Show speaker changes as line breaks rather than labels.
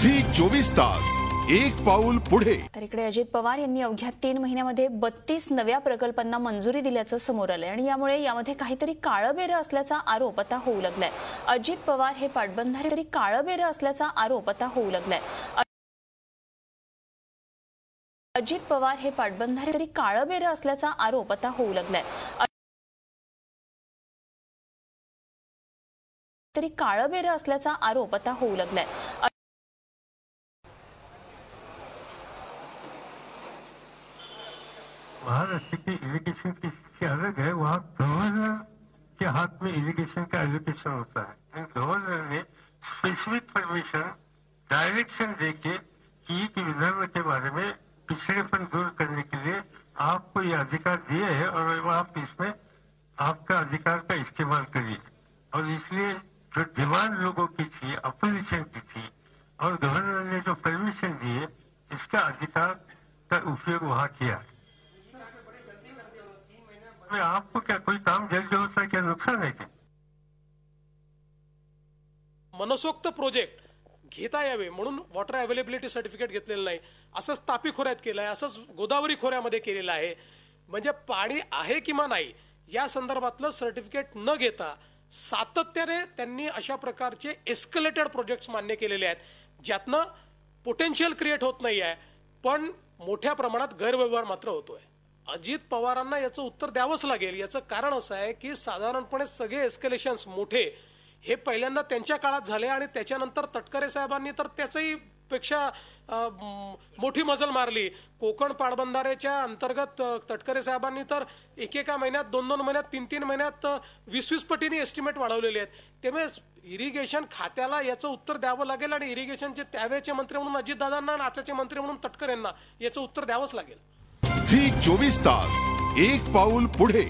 Zee 24 तास एक पाऊल पुढे।
तर इकडे अजित पवार यांनी अवघ्या 3 महिन्यामध्ये 32 नव्या प्रकल्पांना मंजुरी दिल्याचं समोर आलंय आणि यामध्ये काहीतरी काळबेरं असल्याचा आरोप आता होऊ लागलाय। अजित पवार हे पाटबंधारे काळबेरं असल्याचा आरोप आता होऊ लागलाय। अजित पवार हे पाटबंधारे काळबेरं असल्याचा आरोप आता होऊ लागलाय। काळबेरं असल्याचा आरोप आता होऊ लागलाय।
महाराष्ट्र की इरिगेशन की स्थिति अलग है। वहाँ गवर्नर के हाथ में इरिगेशन का एलोकेशन होता है। गवर्नर ने स्पेसिफिक परमिशन डायरेक्शन देके की कि विदर्भ के बारे में पिछड़ेपन दूर करने के लिए आपको ये अधिकार दिए हैं और आप इसमें आपका अधिकार का इस्तेमाल करिए। और इसलिए जो डिमांड लोगों की थी, अपोजिशन की थी, और गवर्नर ने जो परमिशन दी है, इसका अधिकार का उपयोग वहाँ किया। आपको क्या कोई काम जल्दी होता है, क्या नुकसान है क्या?
मनसोक्त प्रोजेक्ट घेता यावे म्हणून वॉटर अवेलेबिलिटी सर्टिफिकेट घेतलेलं नाही, असंच तापी खोऱ्यात केलं आहे, असंच गोदावरी खोऱ्यामध्ये केलेलं आहे। म्हणजे पाणी आहे किंवा नाही या संदर्भातलं सर्टिफिकेट न घेता सातत्याने त्यांनी अशा प्रकारचे एस्केलेटेड प्रोजेक्ट्स मान्य केलेले आहेत, ज्यातनं पोटेन्शियल क्रिएट होत नाही आहे पण मोठ्या प्रमाणात गैरव्यवहार मात्र होतोय। अजित पवारांना याचं उत्तर द्यावंच लागेल। याचं कारण असं आहे की साधारणपणे सगळे एस्केलेशन्स मोठे हे पहिल्यांदा त्यांच्या काळात झाले आणि त्याच्यानंतर तटकरे साहेबांनी तर त्याचंही पेक्षा मोठी मजल मारली। कोकण पाटबंधाऱ्याच्या अंतर्गत तटकरे साहेबांनी तर एकेका महिन्यात 2-2 महिन्यात 3-3 महिन्यात 20-20 पटीने एस्टिमेट वाढवलेले आहेत। त्यामुळे इरिगेशन खात्याला याचं उत्तर द्यावं लागेल आणि इरिगेशनचे त्यावेळेचे मंत्री म्हणून अजितदादांना आणि आताचे मंत्री म्हणून तटकरेंना याचं उत्तर द्यावंच लागेल।
झी 24 तास एक पाऊल पुढे।